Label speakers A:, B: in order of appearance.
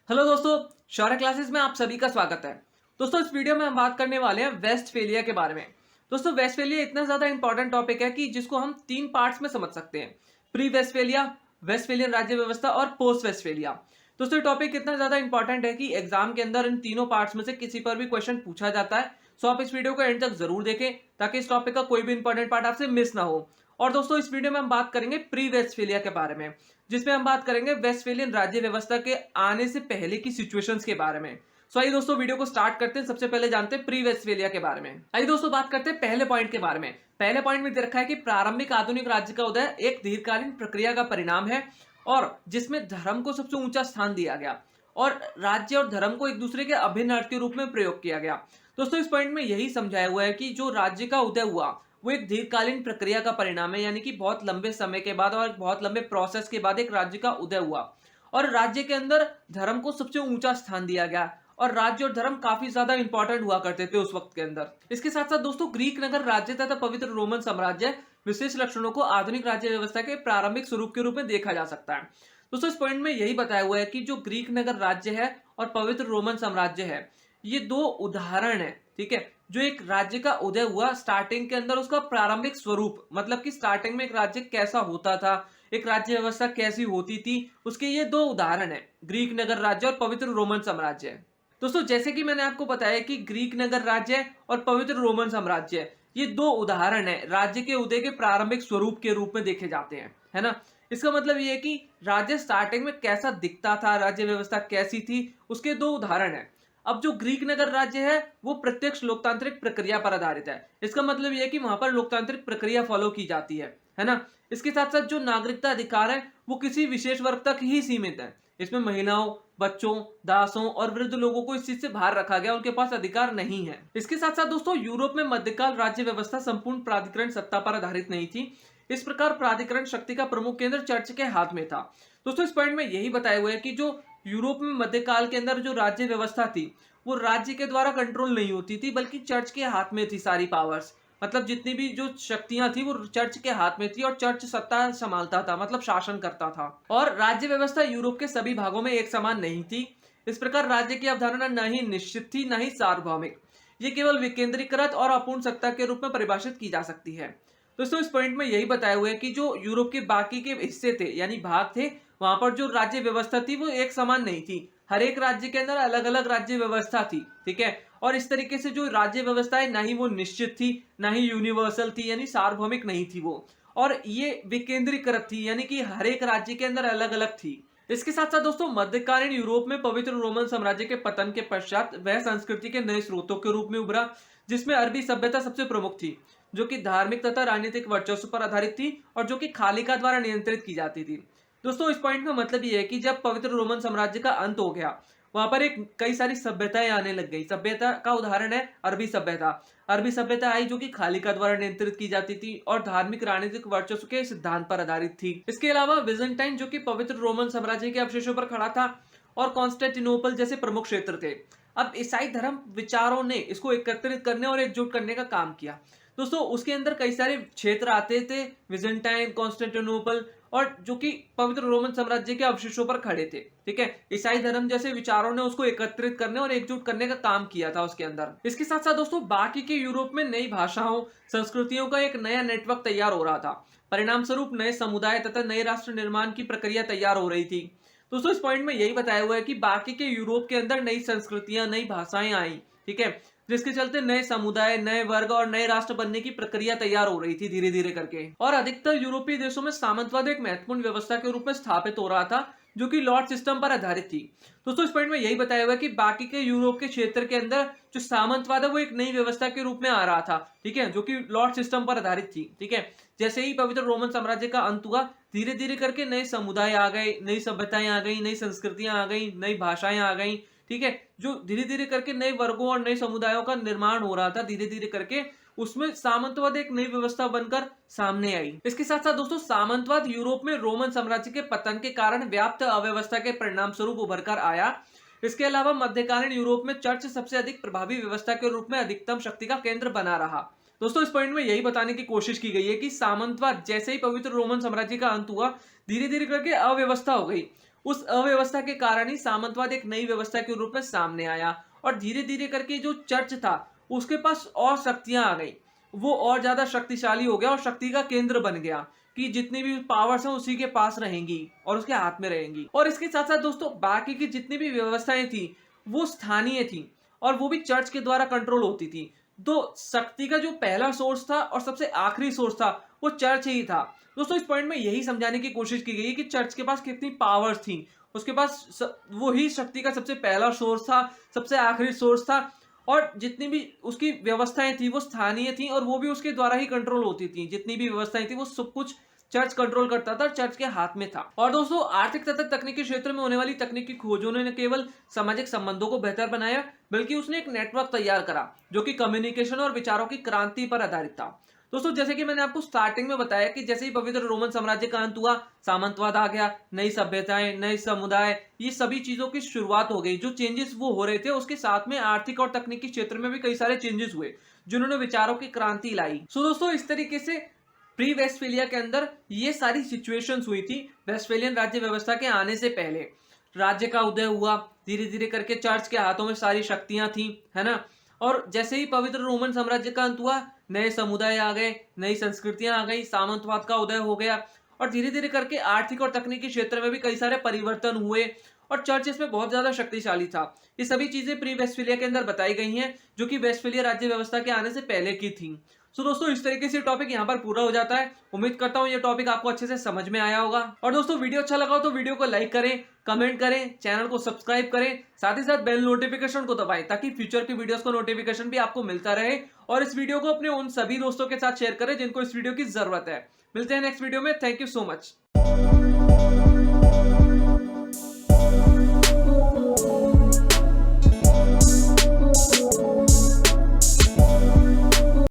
A: Hello दोस्तों, शौर्य classes में आप सभी का स्वागत है। दोस्तों, इस वीडियो में हम बात करने वाले हैं वेस्टफेलिया के बारे में। दोस्तों, वेस्टफेलिया इतना ज्यादा इंपॉर्टेंट टॉपिक है कि जिसको हम तीन पार्ट्स में समझ सकते हैं। प्री वेस्टफेलिया, वेस्टफेलियन राज्य व्यवस्था और पोस्ट वेस्टफेलिया। दोस्तों, ये टॉपिक इतना ज्यादा इंपॉर्टेंट है कि एग्जाम के अंदर इन तीनों पार्ट्स में से किसी पर भी क्वेश्चन पूछा जाता है। सो आप इस वीडियो को एंड तक जरूर देखें ताकि इस टॉपिक का कोई भी इंपॉर्टेंट पार्ट आपसे मिस ना हो। और दोस्तों, इस वीडियो में हम बात करेंगे प्री वेस्टफेलिया के बारे में, जिसमें हम बात करेंगे वेस्टफेलियन राज्य व्यवस्था के आने से पहले की सिचुएशंस के बारे में। सो आइए दोस्तों, वीडियो को स्टार्ट करते हैं। सबसे पहले जानते हैं प्री वेस्टफेलिया के बारे में। आइए दोस्तों, बात करते हैं पहले पॉइंट के बारे में। पहले पॉइंट में दे रखा है कि प्रारंभिक आधुनिक राज्य का उदय एक दीर्घकालीन प्रक्रिया का परिणाम है और जिसमें धर्म को सबसे ऊंचा स्थान दिया गया और राज्य और धर्म को एक दूसरे के अभिन्न अर्थ के रूप में प्रयोग किया गया। दोस्तों, इस पॉइंट में यही समझाया हुआ है कि जो राज्य का उदय हुआ वो एक दीर्घकालीन प्रक्रिया का परिणाम है, यानी कि बहुत लंबे समय के बाद और बहुत लंबे प्रोसेस के बाद एक राज्य का उदय हुआ और राज्य के अंदर धर्म को सबसे ऊंचा स्थान दिया गया और राज्य और धर्म काफी ज्यादा इंपॉर्टेंट हुआ करते थे उस वक्त के अंदर। इसके साथ साथ दोस्तों, ग्रीक नगर राज्य तथा पवित्र रोमन साम्राज्य विशेष लक्षणों को आधुनिक राज्य व्यवस्था के प्रारंभिक स्वरूप के रूप में देखा जा सकता है। दोस्तों, इस पॉइंट में यही बताया हुआ है कि जो ग्रीक नगर राज्य है और पवित्र रोमन साम्राज्य है, ये दो उदाहरण है, ठीक है, जो एक राज्य का उदय हुआ स्टार्टिंग के अंदर, उसका प्रारंभिक स्वरूप, मतलब कि स्टार्टिंग में एक राज्य कैसा होता था, एक राज्य व्यवस्था कैसी होती थी, उसके ये दो उदाहरण है, ग्रीक नगर राज्य और पवित्र रोमन साम्राज्य। दोस्तों, जैसे कि मैंने आपको बताया कि ग्रीक नगर राज्य और पवित्र रोमन साम्राज्य ये दो उदाहरण है राज्य के उदय के प्रारंभिक स्वरूप के रूप में देखे जाते हैं, है ना। इसका मतलब ये है कि राज्य स्टार्टिंग में कैसा दिखता था, राज्य व्यवस्था कैसी थी, उसके दो उदाहरण है। अब जो ग्रीक नगर राज्य है वो प्रत्यक्ष लोकतांत्रिक प्रक्रिया पर आधारित है। इसका मतलब यह है कि वहां पर लोकतांत्रिक प्रक्रिया फॉलो की जाती है ना। इसके साथ साथ जो नागरिकता अधिकार है वो किसी विशेष वर्ग तक ही सीमित है। इसमें महिलाओं, बच्चों, दासों और वृद्ध लोगों को इस चीज से बाहर रखा गया, उनके पास अधिकार नहीं है। इसके साथ साथ दोस्तों, यूरोप में मध्यकाल राज्य व्यवस्था संपूर्ण प्राधिकरण सत्ता पर आधारित नहीं थी। इस प्रकार प्राधिकरण शक्ति का प्रमुख केंद्र चर्च के हाथ में था। दोस्तों, इस पॉइंट में यही बताया हुआ है कि जो यूरोप में मध्यकाल के अंदर जो राज्य व्यवस्था थी वो राज्य के द्वारा कंट्रोल नहीं होती थी, बल्कि चर्च के हाथ में थी सारी पावर्स। मतलब जितनी भी जो शक्तियां थी वो चर्च के हाथ में थी और चर्च सत्ता संभालता था, मतलब शासन करता था। और राज्य व्यवस्था यूरोप के सभी भागों में एक समान नहीं थी। इस प्रकार राज्य की अवधारणा न ही निश्चित थी न ही सार्वभौमिक। ये केवल विकेंद्रीकृत और अपूर्ण सत्ता के रूप में परिभाषित की जा सकती है। दोस्तों, इस पॉइंट में यही बताया हुआ है कि जो यूरोप के बाकी के हिस्से थे यानी भाग थे, वहां पर जो राज्य व्यवस्था थी वो एक समान नहीं थी। हर एक राज्य के अंदर अलग अलग राज्य व्यवस्था थी, ठीक है। और इस तरीके से जो राज्य व्यवस्था है ना ही वो निश्चित थी ना ही यूनिवर्सल थी, यानी सार्वभौमिक नहीं थी वो। और ये विकेंद्रीकृत थी, यानी कि हर एक राज्य के अंदर अलग अलग थी। इसके साथ साथ दोस्तों, मध्यकालीन यूरोप में पवित्र रोमन साम्राज्य के पतन के पश्चात वह संस्कृति के नए स्रोतों के रूप में उभरा जिसमें अरबी सभ्यता सबसे प्रमुख थी, जो कि धार्मिक तथा राजनीतिक वर्चस्व पर आधारित थी और जो कि खालिका द्वारा नियंत्रित की जाती थी। दोस्तों, इस पॉइंट का मतलब ये है कि जब पवित्र रोमन साम्राज्य का अंत हो गया, वहां पर एक कई सारी सभ्यताएं आने लग गई। सभ्यता का उदाहरण है अरबी सभ्यता। अरबी सभ्यता आई जो कि खालिका द्वारा नियंत्रित की जाती थी और धार्मिक राजनीतिक वर्चस्व के सिद्धांत पर आधारित थी। इसके अलावा विजेंटाइन, जो कि पवित्र रोमन साम्राज्य के अवशेषों पर खड़ा था, और कॉन्स्टेंटिनोपल जैसे प्रमुख क्षेत्र थे। अब ईसाई धर्म विचारों ने इसको एकत्रित करने और एकजुट करने का काम किया। दोस्तों, उसके अंदर कई सारे क्षेत्र आते थे, विजेंटाइन, कॉन्स्टेंटिनोपल, और जो कि पवित्र रोमन साम्राज्य के अवशेषों पर खड़े थे, ठीक है। ईसाई धर्म जैसे विचारों ने उसको एकत्रित करने और एकजुट करने का काम किया था उसके अंदर। इसके साथ साथ दोस्तों, बाकी के यूरोप में नई भाषाओं, संस्कृतियों का एक नया नेटवर्क तैयार हो रहा था। परिणाम स्वरूप नए समुदाय तथा नए राष्ट्र निर्माण की प्रक्रिया तैयार हो रही थी। दोस्तों, इस पॉइंट में यही बताया हुआ है कि बाकी के यूरोप के अंदर नई संस्कृतियां, नई भाषाएं आई, ठीक है, जिसके चलते नए समुदाय, नए वर्ग और नए राष्ट्र बनने की प्रक्रिया तैयार हो रही थी धीरे धीरे करके। और अधिकतर यूरोपीय देशों में सामंतवाद एक महत्वपूर्ण व्यवस्था के रूप में स्थापित हो रहा था, जो कि लॉर्ड सिस्टम पर आधारित थी। दोस्तों, इस पॉइंट में यही बताया हुआ है कि बाकी के यूरोप के क्षेत्र के अंदर जो सामंतवाद है वो एक नई व्यवस्था के रूप में आ रहा था, ठीक है, जो कि लॉर्ड सिस्टम पर आधारित थी, ठीक है। जैसे ही पवित्र रोमन साम्राज्य का अंत हुआ, धीरे धीरे करके नए समुदाय आ गए, नई सभ्यताएं आ गई, नई संस्कृतियां आ गई, नई भाषाएं आ गई, ठीक है। जो धीरे धीरे करके नए वर्गों और नए समुदायों का निर्माण हो रहा था धीरे धीरे करके, उसमें सामंतवाद एक नई व्यवस्था बनकर सामने आई। इसके साथ साथ दोस्तों, सामंतवाद यूरोप में रोमन साम्राज्य के पतन के कारण व्याप्त अव्यवस्था के परिणाम स्वरूप उभर कर आया। इसके अलावा मध्यकालीन यूरोप में चर्च सबसे अधिक प्रभावी व्यवस्था के रूप में अधिकतम शक्ति का केंद्र बना रहा। दोस्तों, इस पॉइंट में यही बताने की कोशिश की गई है कि सामंतवाद जैसे ही पवित्र रोमन साम्राज्य का अंत हुआ, धीरे धीरे करके अव्यवस्था हो गई। उस अव्यवस्था के कारण ही सामंतवाद एक नई व्यवस्था के रूप में सामने आया और धीरे धीरे करके जो चर्च था उसके पास और शक्तियां आ गई, वो और ज्यादा शक्तिशाली हो गया और शक्ति का केंद्र बन गया कि जितनी भी पावर्स हैं उसी के पास रहेंगी और उसके हाथ में रहेंगी। और इसके साथ साथ दोस्तों बाकी की जितनी भी व्यवस्थाएं थी वो स्थानीय थी और वो भी चर्च के द्वारा कंट्रोल होती थी। तो शक्ति का जो पहला सोर्स था और सबसे आखिरी सोर्स था वो चर्च ही था। दोस्तों इस पॉइंट में यही समझाने की कोशिश की गई है कि चर्च के पास कितनी पावर्स थी, उसके पास वो ही शक्ति का सबसे पहला सोर्स था, सबसे आखिरी सोर्स था और जितनी भी उसकी व्यवस्थाएं थी वो स्थानीय थी और वो भी उसके द्वारा ही कंट्रोल होती थी। जितनी भी व्यवस्थाएं थी वो सब कुछ चर्च कंट्रोल करता था, चर्च के हाथ में था। और दोस्तों आर्थिक तथा तकनीकी क्षेत्र में होने वाली तकनीकी खोजों ने न केवल सामाजिक संबंधों को बेहतर बनाया बल्कि उसने एक नेटवर्क तैयार करा जो कि कम्युनिकेशन और विचारों की क्रांति पर आधारित था। दोस्तों जैसे कि मैंने आपको स्टार्टिंग में बताया कि जैसे ही पवित्र रोमन साम्राज्य का अंत हुआ, सामंतवाद आ गया, नई सभ्यताएं, नए समुदाय, ये सभी चीजों की शुरुआत हो गई। जो चेंजेस वो हो रहे थे उसके साथ में आर्थिक और तकनीकी क्षेत्र में भी कई सारे चेंजेस हुए जिन्होंने विचारों की क्रांति लाई। सो दोस्तों इस तरीके से प्री वेस्टफेलिया के अंदर ये सारी सिचुएशंस हुई थी वेस्टफेलियन राज्य व्यवस्था के आने से पहले। राज्य का उदय हुआ, धीरे धीरे करके चर्च के हाथों में सारी शक्तियां थी, है ना। और जैसे ही पवित्र रोमन साम्राज्य का अंत हुआ, नए समुदाय आ गए, नई संस्कृतियां आ गई, सामंतवाद का उदय हो गया और धीरे धीरे करके आर्थिक और तकनीकी क्षेत्र में भी कई सारे परिवर्तन हुए और चर्च इसमें बहुत ज्यादा शक्तिशाली था। ये सभी चीजें प्री वेस्टफेलिया के अंदर बताई गई हैं जो कि वेस्टफेलिया राज्य व्यवस्था के आने से पहले की थी। सो दोस्तों इस तरीके से टॉपिक यहाँ पर पूरा हो जाता है। उम्मीद करता हूँ ये टॉपिक आपको अच्छे से समझ में आया होगा। और दोस्तों वीडियो अच्छा लगा हो तो वीडियो को लाइक करें, कमेंट करें, चैनल को सब्सक्राइब करें, साथ ही साथ बेल नोटिफिकेशन को दबाएं ताकि फ्यूचर की वीडियोस का नोटिफिकेशन भी आपको मिलता रहे। और इस वीडियो को अपने उन सभी दोस्तों के साथ शेयर करें जिनको इस वीडियो की जरूरत है। मिलते हैं नेक्स्ट वीडियो में। Thank you so much.